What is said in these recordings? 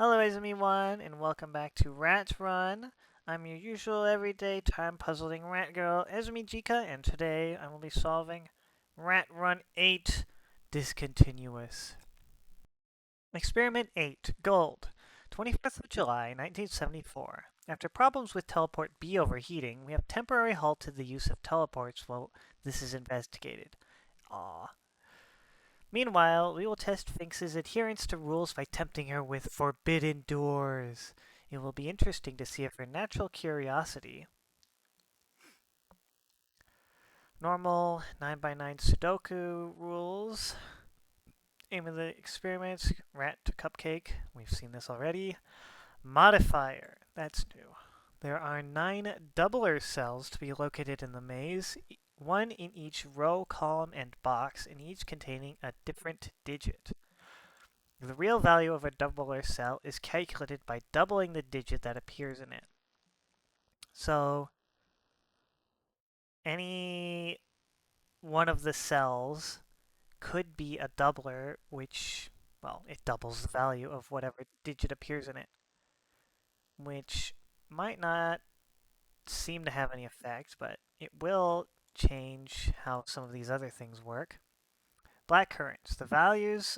Hello, Ezemy one, and welcome back to Rat Run. I'm your usual everyday time puzzling rat girl, Ezemy Jika, and today I will be solving Rat Run 8 Discontinuous. Experiment 8 Gold, 25th of July, 1974. After problems with teleport B overheating, we have temporarily halted the use of teleports while this is investigated. Aww. Meanwhile, we will test Finks's adherence to rules by tempting her with forbidden doors. It will be interesting to see if her natural curiosity, normal 9x9 Sudoku rules, aim of the experiments, rat to cupcake, we've seen this already, modifier, that's new. There are 9 doubler cells to be located in the maze, one in each row, column, and box, and each containing a different digit. The real value of a doubler cell is calculated by doubling the digit that appears in it. So any one of the cells could be a doubler, which, well, it doubles the value of whatever digit appears in it, which might not seem to have any effect, but it will change how some of these other things work. Black currants. The values,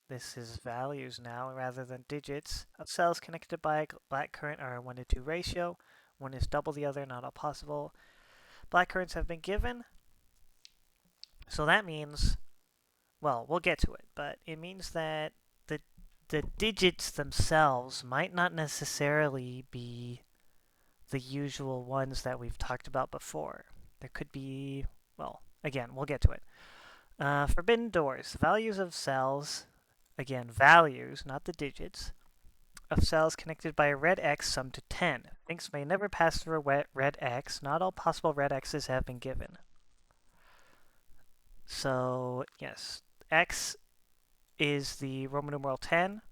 this is values now rather than digits, of cells connected by a black current are a 1 to 2 ratio. One is double the other, not all possible. Black currents have been given. So that means, well, we'll get to it, but it means that the digits themselves might not necessarily be the usual ones that we've talked about before. There could be, well, again, we'll get to it. Forbidden doors. Values of cells, again, values, not the digits, of cells connected by a red X sum to 10. Things may never pass through a red X. Not all possible red X's have been given. So, yes, X is the Roman numeral 10,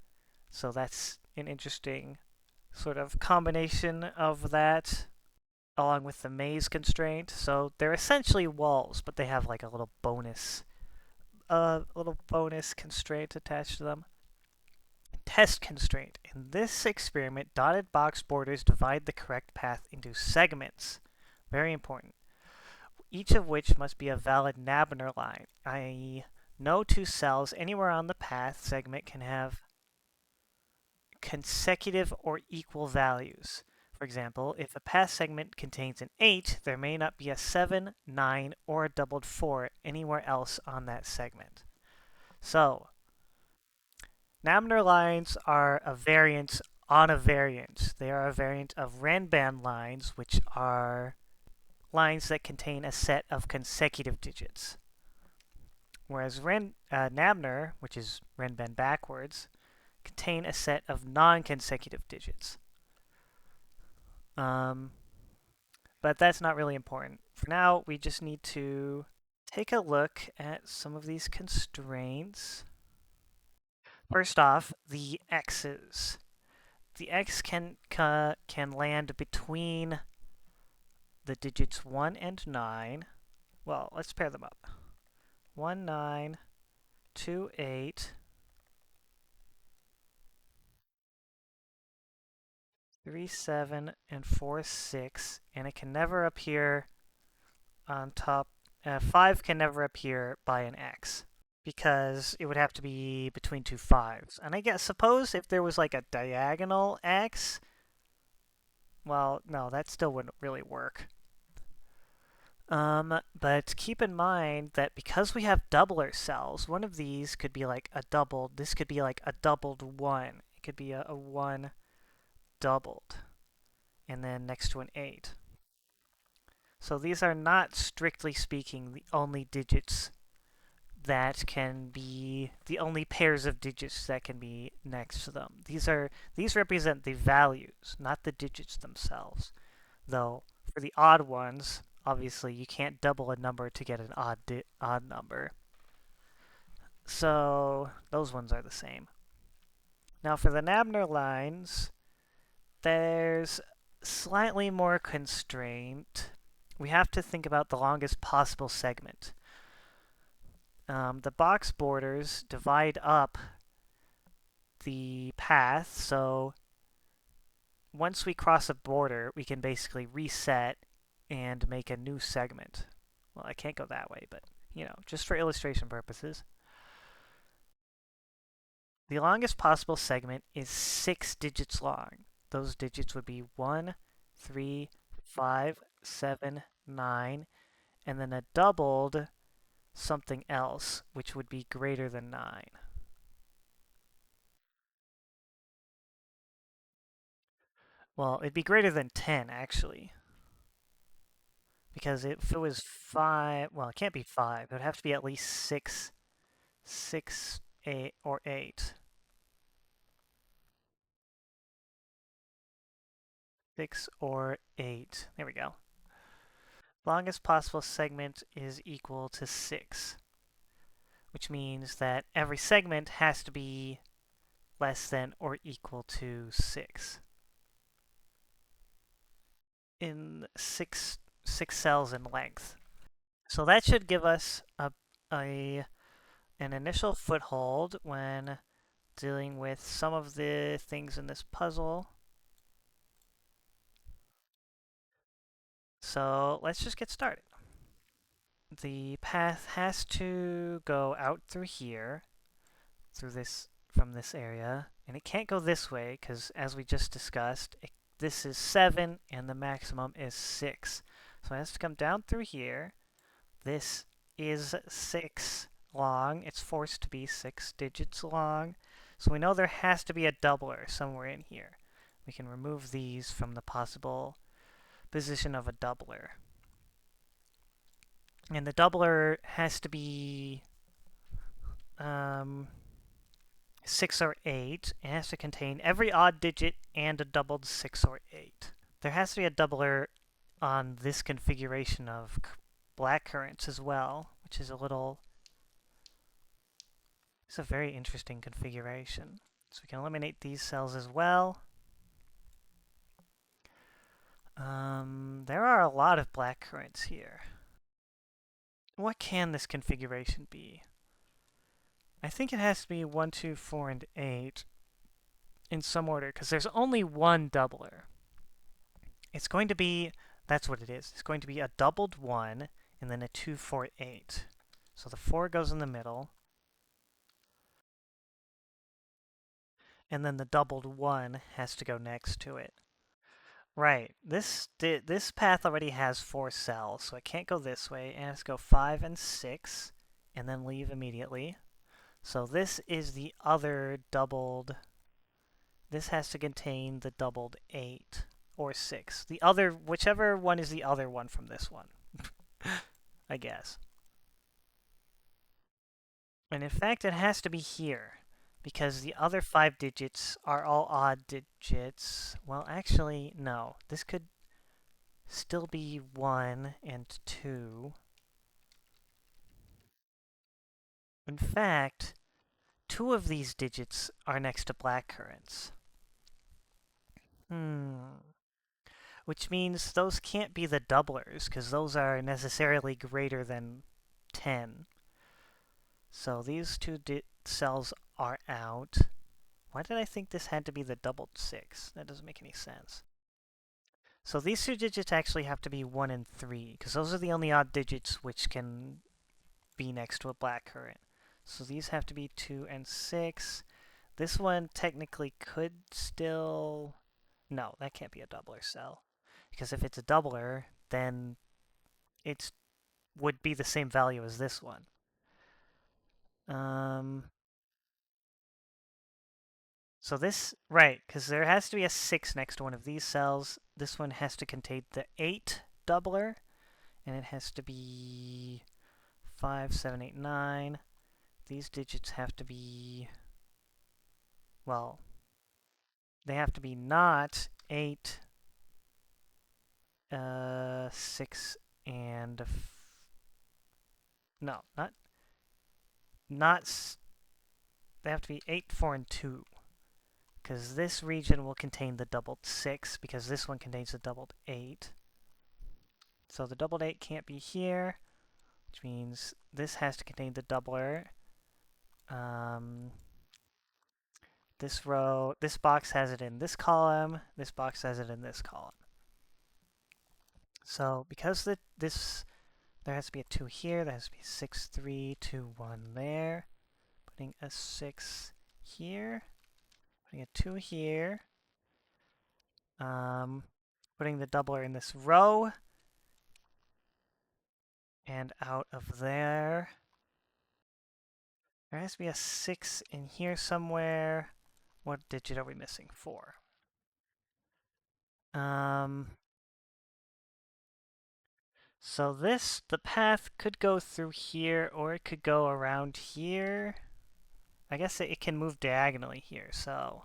so that's an interesting sort of combination of that along with the maze constraint. So they're essentially walls, but they have like a little bonus constraint attached to them. Test constraint. In this experiment, dotted box borders divide the correct path into segments. Very important. Each of which must be a valid Nabner line, i.e., no two cells anywhere on the path segment can have consecutive or equal values. For example, if a path segment contains an 8, there may not be a 7, 9, or a doubled 4 anywhere else on that segment. So, Nabner lines are a variant on a variant. They are a variant of Renban lines, which are lines that contain a set of consecutive digits. Whereas Nabner, which is Renban backwards, contain a set of non-consecutive digits. But that's not really important. For now, we just need to take a look at some of these constraints. First off, the x's. The x can land between the digits 1 and 9. Well, let's pair them up. 1, 9, 2, 8, 3, 7, and 4, 6. And it can never appear on top. 5 can never appear by an x, because it would have to be between two 5s. And I guess, suppose if there was like a diagonal x, well, no, that still wouldn't really work. But keep in mind that because we have doubler cells, one of these could be like a doubled, this could be like a doubled 1. It could be a 1 doubled, and then next to an 8. So these are not, strictly speaking, the only digits that can be, the only pairs of digits that can be next to them. These represent the values, not the digits themselves. Though for the odd ones, obviously you can't double a number to get an odd number. So those ones are the same. Now for the Nabner lines, there's slightly more constraint. We have to think about the longest possible segment. The box borders divide up the path, so once we cross a border, we can basically reset and make a new segment. Well, I can't go that way, but, just for illustration purposes. The longest possible segment is 6 digits long. Those digits would be 1, 3, 5, 7, 9, and then a doubled something else, which would be greater than 9. Well, it'd be greater than 10, actually. Because if it was 5, well, it can't be 5. It would have to be at least 6, 6, 8, or 8. 6 or 8. There we go. Longest possible segment is equal to 6, which means that every segment has to be less than or equal to 6 in six cells in length. So that should give us a an initial foothold when dealing with some of the things in this puzzle. So let's just get started. The path has to go out through here, through this, from this area, and it can't go this way because, as we just discussed, this is 7 and the maximum is 6. So it has to come down through here. This is 6 long. It's forced to be 6 digits long. So we know there has to be a doubler somewhere in here. We can remove these from the possible position of a doubler. And the doubler has to be 6 or 8. It has to contain every odd digit and a doubled 6 or 8. There has to be a doubler on this configuration of black currants as well, which is it's a very interesting configuration. So we can eliminate these cells as well. There are a lot of black currants here. What can this configuration be? I think it has to be 1, 2, 4, and 8 in some order, because there's only one doubler. It's going to be, that's what it is. It's going to be a doubled 1 and then a 2, 4, 8. So the 4 goes in the middle. And then the doubled 1 has to go next to it. Right. This path already has 4 cells, so it can't go this way. It has to go 5 and 6, and then leave immediately. So this is the other doubled. This has to contain the doubled 8 or 6. The other, whichever one is the other one from this one, I guess. And in fact, it has to be here, because the other 5 digits are all odd digits. Well, actually, no. This could still be 1 and 2. In fact, 2 of these digits are next to black currants. Which means those can't be the doublers, because those are necessarily greater than 10. So these two cells are out. Why did I think this had to be the doubled 6? That doesn't make any sense. So these two digits actually have to be 1 and 3, because those are the only odd digits which can be next to a black currant. So these have to be 2 and 6. This one technically could still... No, that can't be a doubler cell. Because if it's a doubler, then it would be the same value as this one. So this, right, because there has to be a 6 next to one of these cells. This one has to contain the 8 doubler, and it has to be 5, 7, 8, 9. These digits have to be, well, they have to be not 8, 6, and no, not, they have to be 8, 4, and 2. Because this region will contain the doubled 6, because this one contains the doubled 8. So the doubled 8 can't be here, which means this has to contain the doubler. This row, this box has it in this column, this box has it in this column. So because there has to be a 2 here, there has to be 6, 3, 2, 1 there. Putting a 6 here, putting a 2 here. Putting the doubler in this row. And out of there. There has to be a 6 in here somewhere. What digit are we missing? 4. So the path could go through here, or it could go around here. I guess it can move diagonally here, so.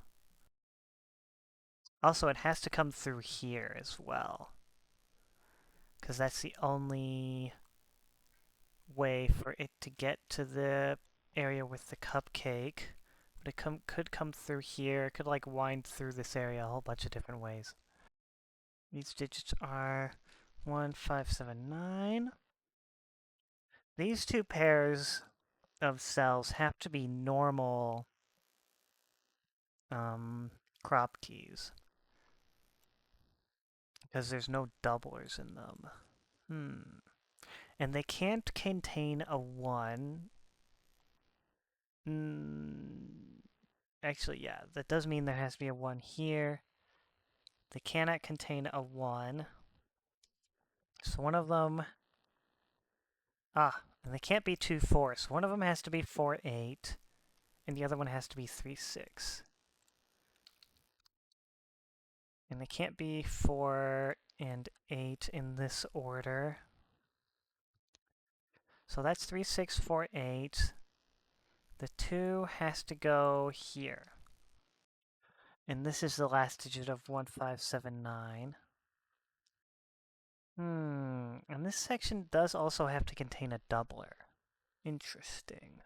Also, it has to come through here as well. Because that's the only way for it to get to the area with the cupcake. But it could come through here. It could like wind through this area a whole bunch of different ways. These digits are 1, 5, 7, 9. These two pairs of cells have to be normal crop keys. Because there's no doublers in them. And they can't contain a 1. Actually, yeah, that does mean there has to be a 1 here. They cannot contain a 1. So one of them... and they can't be 2, 4. So one of them has to be 4, 8. And the other one has to be 3, 6. And they can't be 4 and 8 in this order. So that's 3, 6, 4, 8. The 2 has to go here. And this is the last digit of 1, 5, 7, 9. And this section does also have to contain a doubler. Interesting.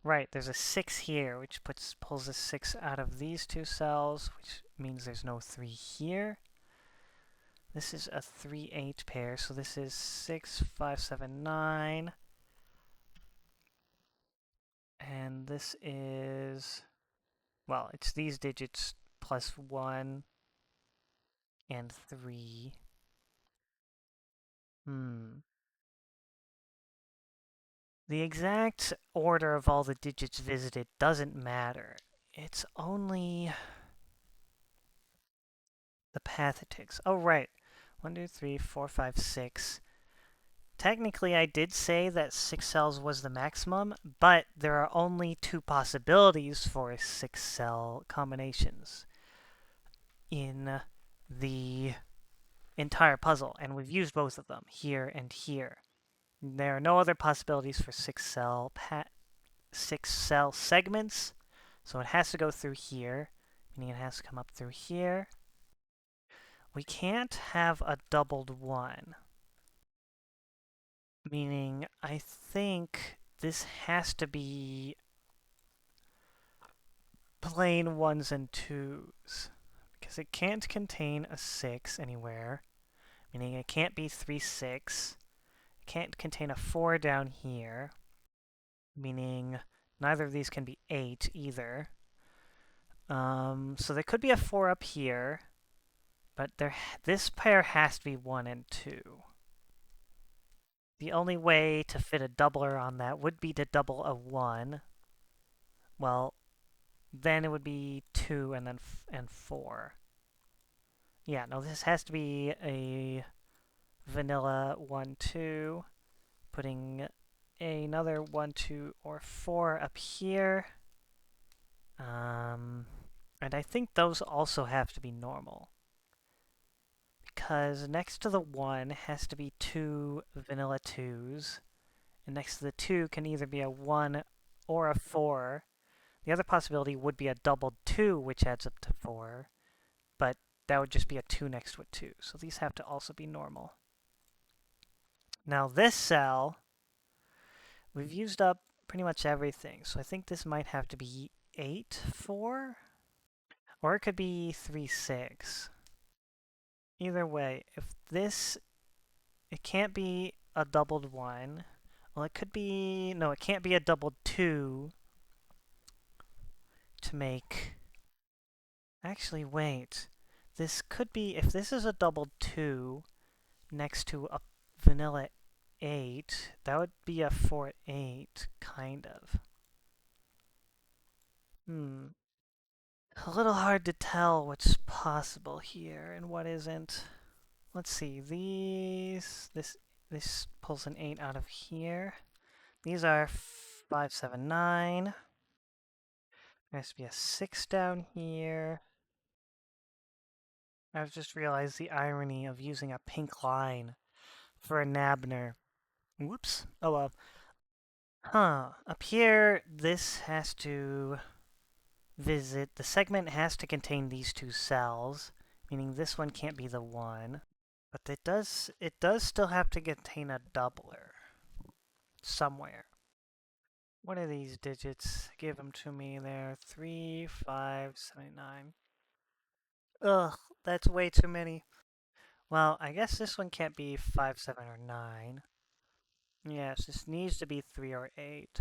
Right, there's a 6 here, which pulls a 6 out of these two cells, which means there's no 3 here. This is a 3, 8 pair, so this is 6, 5, 7, 9. And this is... well, it's these digits plus 1 and 3. The exact order of all the digits visited doesn't matter. It's only the path it takes. Oh, right. 1, 2, 3, 4, 5, 6. Technically, I did say that 6 cells was the maximum, but there are only 2 possibilities for 6-cell combinations in the entire puzzle, and we've used both of them, here and here. There are no other possibilities for 6-cell segments, so it has to go through here, meaning it has to come up through here. We can't have a doubled 1, meaning I think this has to be plain 1s and 2s, because it can't contain a 6 anywhere, meaning it can't be 3, 6. It can't contain a 4 down here, meaning neither of these can be 8 either. So there could be a 4 up here, but this pair has to be 1 and 2. The only way to fit a doubler on that would be to double a 1. Well, then it would be 2 and then 4. Yeah, no, this has to be a vanilla 1, 2. Putting another 1, 2, or 4 up here. And I think those also have to be normal. Because next to the 1 has to be 2 vanilla 2s. And next to the 2 can either be a 1 or a 4. The other possibility would be a doubled 2, which adds up to 4. But that would just be a 2 next to a 2. So these have to also be normal. Now this cell, we've used up pretty much everything. So I think this might have to be 8, 4. Or it could be 3, 6. Either way, if this... it can't be a doubled 1. Well, it could be... no, it can't be a doubled 2. to make... Actually, wait. This could be... If this is a double 2 next to a vanilla 8, that would be a 4-8, kind of. A little hard to tell what's possible here and what isn't. Let's see, this pulls an 8 out of here. These are 5, 7, 9. There has to be a 6 down here. I've just realized the irony of using a pink line for a Nabner. Whoops. Oh well. Huh. Up here, this has to visit... The segment has to contain these two cells, meaning this one can't be the 1. But it does still have to contain a doubler somewhere. What are these digits? Give them to me there. 3, 5, 79. Ugh, that's way too many. Well, I guess this one can't be 5, 7, or 9. Yes, this needs to be 3 or 8.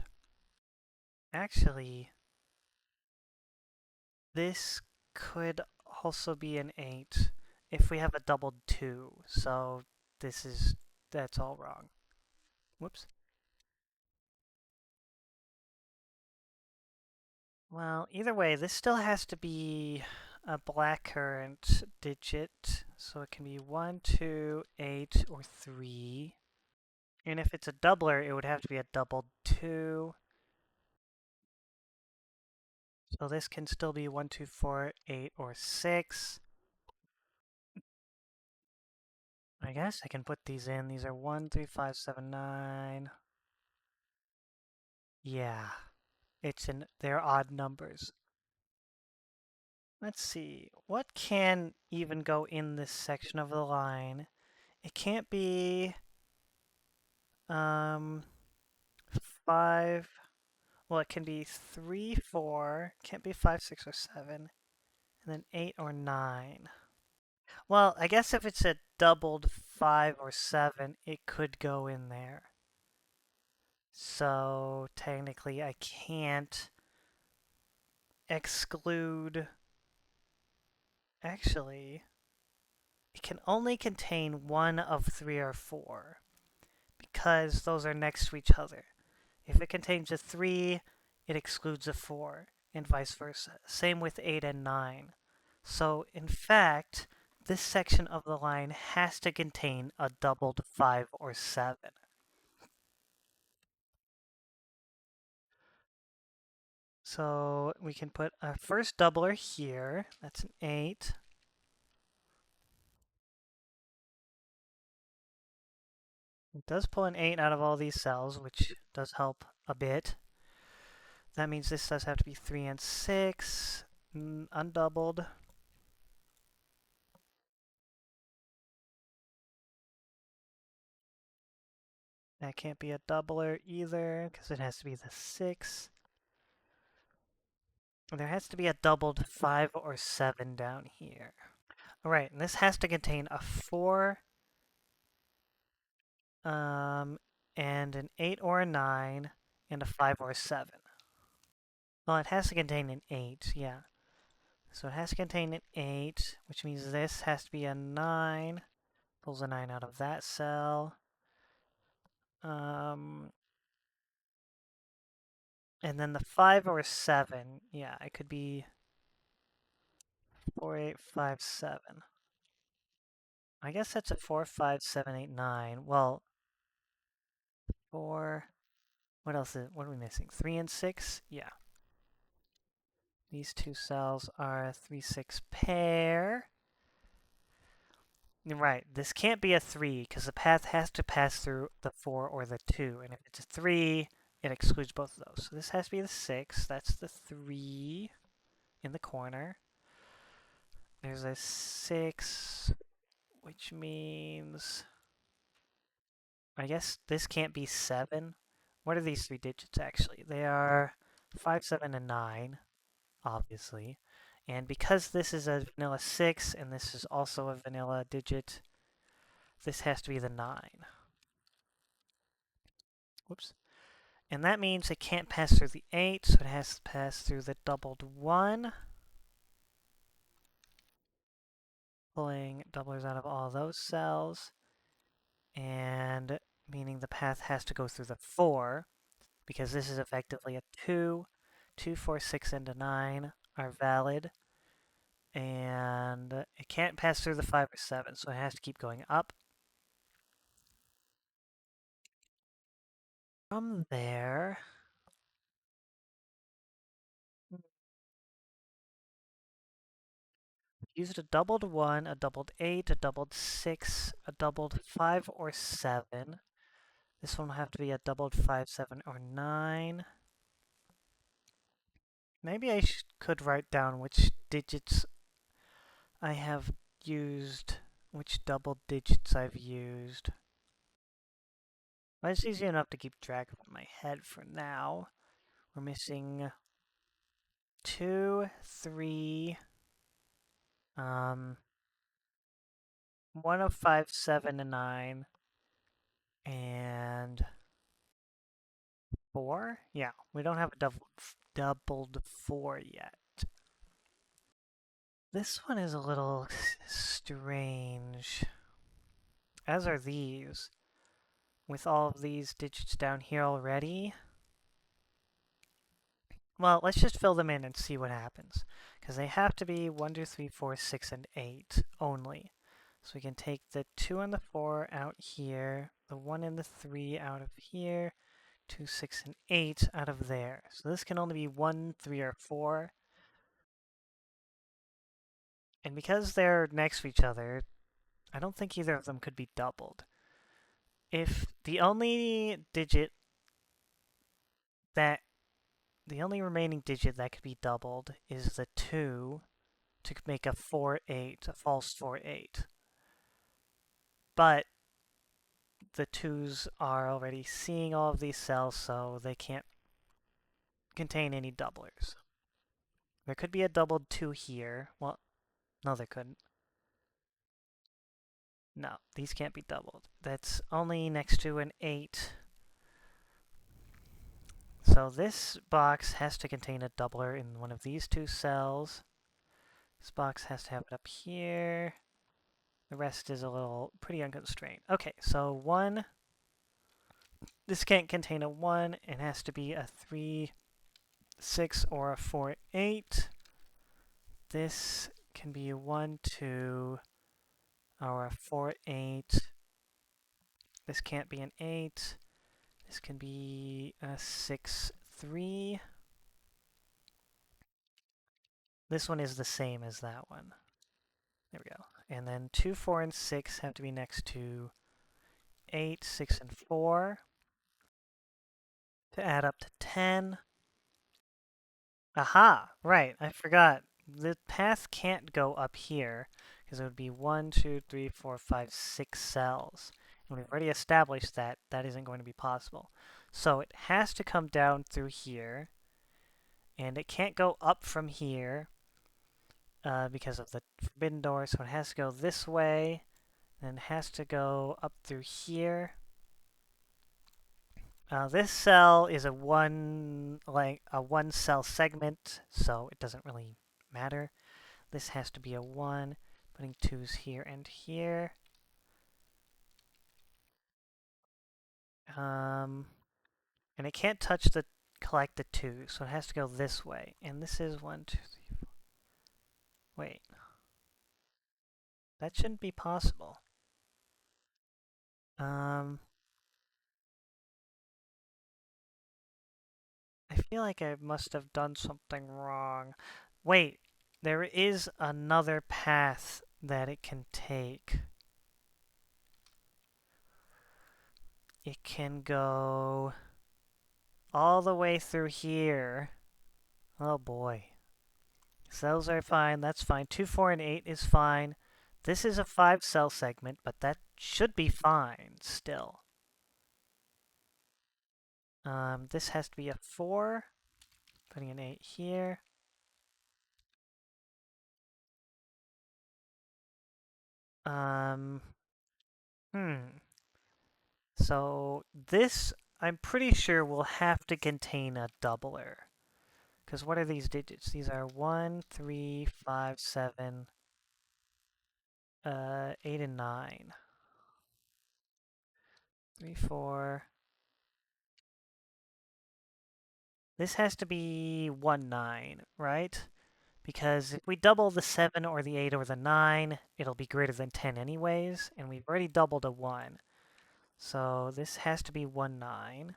Actually, this could also be an 8 if we have a doubled 2. So that's all wrong. Whoops. Well, either way, this still has to be a blackcurrant digit. So it can be 1, 2, 8, or 3. And if it's a doubler, it would have to be a doubled 2. So this can still be 1, 2, 4, 8, or 6. I guess I can put these in. These are 1, 3, 5, 7, 9. Yeah, they're odd numbers. Let's see, what can even go in this section of the line? It can't be, 5, well, it can be 3, 4, can't be 5, 6, or 7, and then 8 or 9. Well, I guess if it's a doubled 5 or 7, it could go in there. So technically I can't exclude... Actually, it can only contain one of 3 or 4 because those are next to each other. If it contains a 3, it excludes a 4, and vice versa. Same with 8 and 9. So, in fact, this section of the line has to contain a doubled 5 or 7. So, we can put our first doubler here. That's an 8. It does pull an 8 out of all these cells, which does help a bit. That means this does have to be 3 and 6, undoubled. That can't be a doubler either, because it has to be the 6. There has to be a doubled 5 or 7 down here. Alright, and this has to contain a 4, and an 8 or a 9, and a 5 or a 7. Well, it has to contain an 8, yeah. So it has to contain an 8, which means this has to be a 9. Pulls a 9 out of that cell. And then the 5 or 7, yeah, it could be 4, 8, 5, 7. I guess that's a 4, 5, 7, 8, 9. Well, 4, what else what are we missing? 3 and 6? Yeah. These two cells are a 3, 6 pair. Right, this can't be a 3 because the path has to pass through the 4 or the 2. And if it's a 3, it excludes both of those. So this has to be the 6. That's the 3 in the corner. There's a 6, which means... I guess this can't be 7. What are these 3 digits, actually? They are 5, 7, and 9, obviously. And because this is a vanilla 6, and this is also a vanilla digit, this has to be the 9. Whoops. And that means it can't pass through the 8, so it has to pass through the doubled 1. Pulling doublers out of all those cells. And meaning the path has to go through the 4, because this is effectively a 2. 2, 4, 6, and a 9 are valid. And it can't pass through the 5 or 7, so it has to keep going up. From there, used a doubled 1, a doubled 8, a doubled 6, a doubled 5 or 7. This one will have to be a doubled 5, 7, or 9. Maybe I could write down which digits I have used, which double digits I've used. But it's easy enough to keep track of in my head for now. We're missing 2, 3, 1 of 5, 7, and 9, and 4? Yeah, we don't have a doubled 4 yet. This one is a little strange, as are these. With all of these digits down here already. Well, let's just fill them in and see what happens. Because they have to be 1, 2, 3, 4, 6, and 8 only. So we can take the 2 and the 4 out here, the 1 and the 3 out of here, 2, 6, and 8 out of there. So this can only be 1, 3, or 4. And because they're next to each other, I don't think either of them could be doubled. If the only digit that the only remaining digit that could be doubled is the 2 to make a 4-8, a false 4-8. But the 2's are already seeing all of these cells, so they can't contain any doublers. There could be a doubled 2 here. Well, no, there couldn't. No, these can't be doubled. That's only next to an 8. So this box has to contain a doubler in one of these 2 cells. This box has to have it up here. The rest is a little pretty unconstrained. Okay, so 1. This can't contain a 1. It has to be a 3, 6, or a 4, 8. This can be a 1, 2, or a 4, 8. This can't be an 8. This can be a 6, 3. This one is the same as that one. There we go. And then 2, 4, and 6 have to be next to 8, 6, and 4 to add up to 10. Aha! Right, I forgot. The path can't go up here because it would be 1, 2, 3, 4, 5, 6 cells. And we've already established that that isn't going to be possible. So it has to come down through here. And it can't go up from here because of the forbidden door. So it has to go this way. Then it has to go up through here. This cell is a one cell segment, so it doesn't really matter. This has to be a 1, putting 2's here and here. And it can't touch the collect the 2, so it has to go this way. And this is 1, 2, 3, 4. Wait. That shouldn't be possible. I feel like I must have done something wrong. Wait, there is another path that it can take. It can go all the way through here. Oh boy. Cells are fine, that's fine. 2, 4, and 8 is fine. This is a 5 cell segment, but that should be fine still. This has to be a 4. Putting an 8 here. Hmm. So this I'm pretty sure will have to contain a doubler. Because what are these digits? These are 1, 3, 5, 7, 8, and 9. 3, 4. This has to be 1, 9, right? Because if we double the 7 or the 8 or the 9, it'll be greater than 10 anyways, and we've already doubled a 1. So this has to be 1, 9.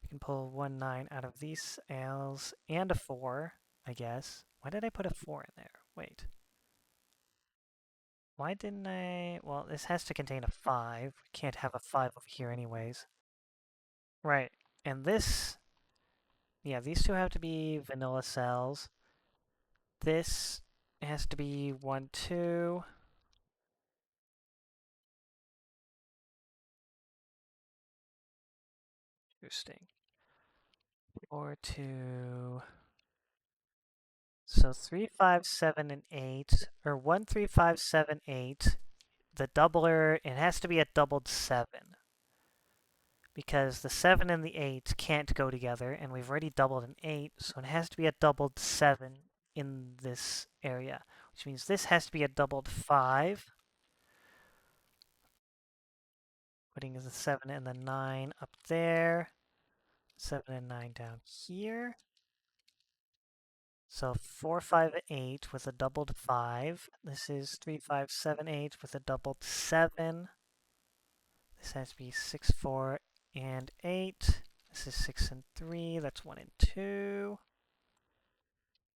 We can pull 1, 9 out of these cells, and a 4, I guess. Why did I put a 4 in there? Wait. Why didn't I... Well, this has to contain a 5. We can't have a 5 over here anyways. Right. And this... Yeah, these two have to be vanilla cells. This has to be 1, 2. Interesting. 4, 2... So 3, 5, 7, and 8, or 1, 3, 5, 7, 8. The doubler, it has to be a doubled 7. Because the 7 and the 8 can't go together, and we've already doubled an 8, so it has to be a doubled 7 in this area. Which means this has to be a doubled 5. Putting the 7 and the 9 up there. 7 and 9 down here. So 4, 5, 8 with a doubled 5. This is 3, 5, 7, 8 with a doubled 7. This has to be 6, 4, and 8. This is 6 and 3. That's 1 and 2.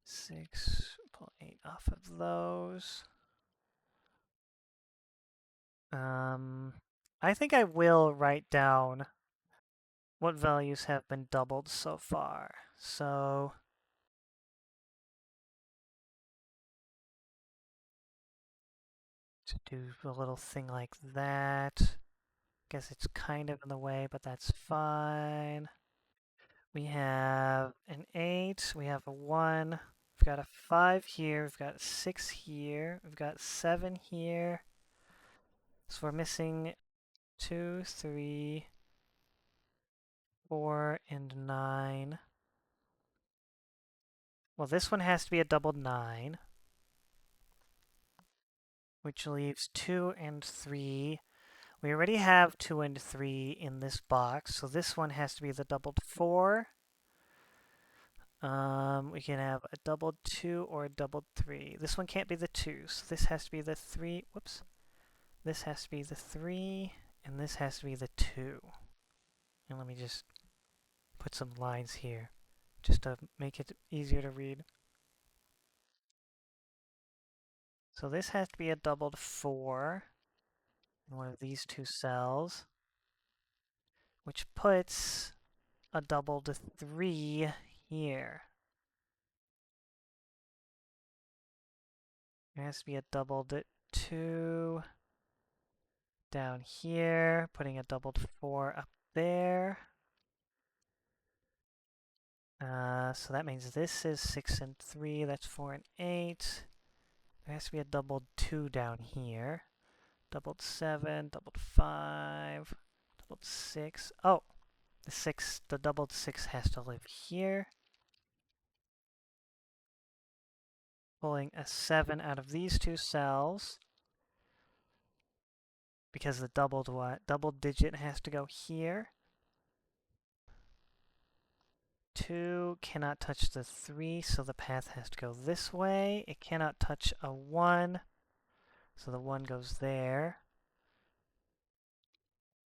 6, pull 8 off of those. I think I will write down what values have been doubled so far. So to do a little thing like that. Guess it's kind of in the way, but that's fine. We have an 8, we have a 1, we've got a 5 here, we've got a 6 here, we've got 7 here. So we're missing 2, 3, 4, and 9. Well, this one has to be a doubled 9, which leaves 2 and 3. We already have 2 and 3 in this box, so this one has to be the doubled 4. We can have a doubled 2 or a doubled 3. This one can't be the 2, so this has to be the 3. Whoops. This has to be the 3, and this has to be the 2. And let me just put some lines here, just to make it easier to read. So this has to be a doubled 4 in one of these two cells, which puts a doubled 3 here. There has to be a doubled 2 down here, putting a doubled 4 up there. So that means this is 6 and 3, that's 4 and 8. There has to be a doubled 2 down here. Doubled 7, doubled 5, doubled 6. Oh, the doubled 6 has to live here. Pulling a 7 out of these two cells. Because the doubled digit has to go here. 2 cannot touch the 3, so the path has to go this way. It cannot touch a 1, so the 1 goes there.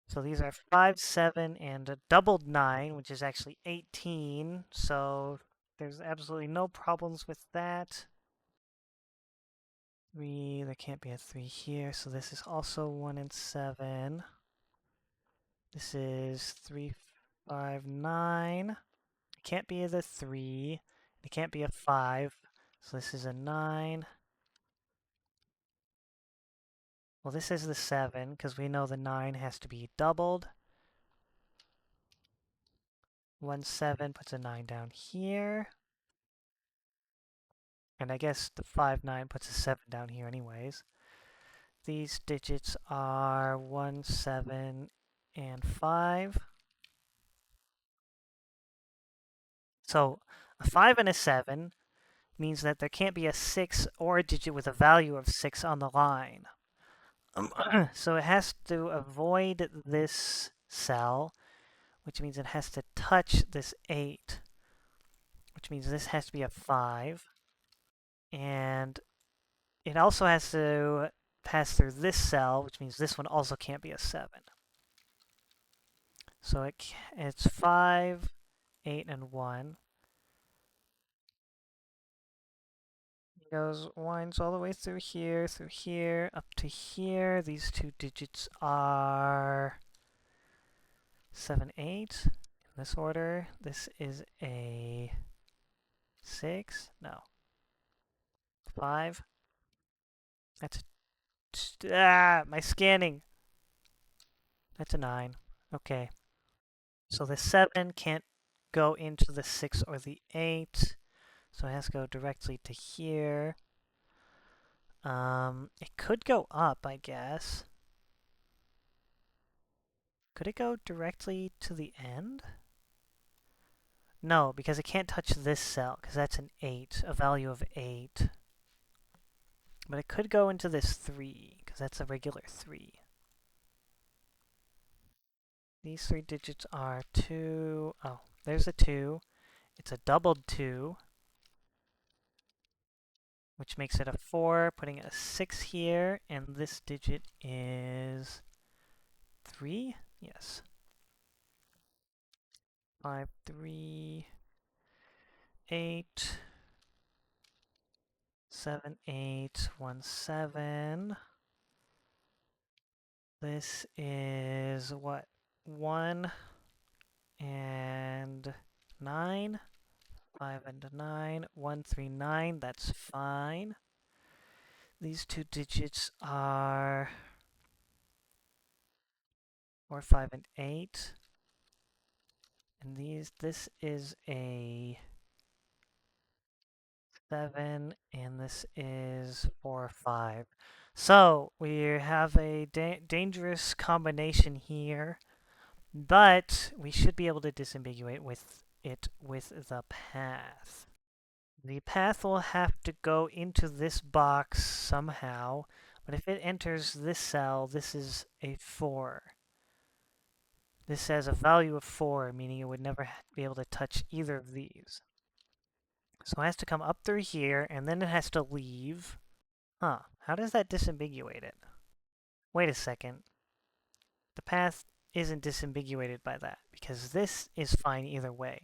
So these are 5, 7, and a doubled 9, which is actually 18. So there's absolutely no problems with that. 3, there can't be a 3 here, so this is also 1 and 7. This is 3, 5, 9. It can't be the 3. It can't be a 5, so this is a 9. Well, this is the 7, because we know the 9 has to be doubled. 1, 7 puts a 9 down here. And I guess the 5, 9 puts a 7 down here anyways. These digits are 1, 7, and 5. So a 5 and a 7 means that there can't be a 6 or a digit with a value of 6 on the line. So it has to avoid this cell, which means it has to touch this 8, which means this has to be a 5. And it also has to pass through this cell, which means this one also can't be a 7. So it's 5, 8, and 1. It goes, winds all the way through here, up to here. These two digits are 7, 8 in this order. This is a 6. No. 5. That's my scanning. That's a 9. Okay. So the 7 can't go into the 6 or the 8. So it has to go directly to here. It could go up, I guess. Could it go directly to the end? No, because it can't touch this cell, because that's an 8, a value of 8. But it could go into this 3, because that's a regular 3. These 3 digits are 2. Oh, there's a 2. It's a doubled 2, which makes it a 4, putting a 6 here, and this digit is 3? Yes. 5, 3, 8, 7, 8, 1, 7. This is what? 1 and 9. 5 and 9. 1, 3, 9. That's fine. These two digits are 4, 5, and 8. And this is a 7, and this is 4, 5. So we have a dangerous combination here, but we should be able to disambiguate with it with the path. The path will have to go into this box somehow, but if it enters this cell, this is a 4. This has a value of 4, meaning it would never be able to touch either of these. So it has to come up through here, and then it has to leave. Huh, how does that disambiguate it? Wait a second. The path isn't disambiguated by that, because this is fine either way.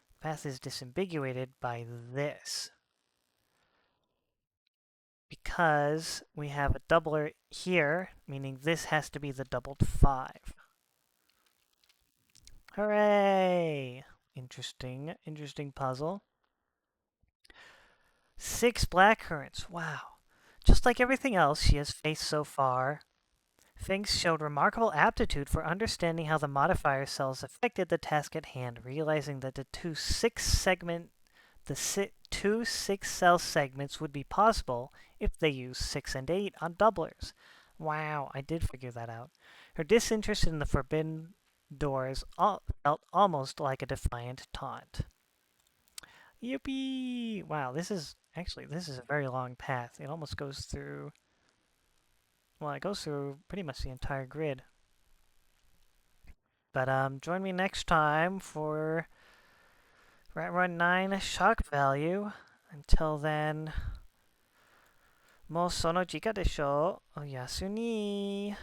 The path is disambiguated by this. Because we have a doubler here, meaning this has to be the doubled 5. Hooray! Interesting puzzle. 6 black currants, wow. Just like everything else she has faced so far, Finks showed remarkable aptitude for understanding how the modifier cells affected the task at hand, realizing that the two 6-cell segments would be possible if they used 6 and 8 on doublers. Wow, I did figure that out. Her disinterest in the forbidden doors felt almost like a defiant taunt. Yippee! Wow, this is a very long path. It almost goes through, well, it goes through pretty much the entire grid. But join me next time for Rat Run 9 Shock Value. Until then, mo sono jika desho. Oyasuni.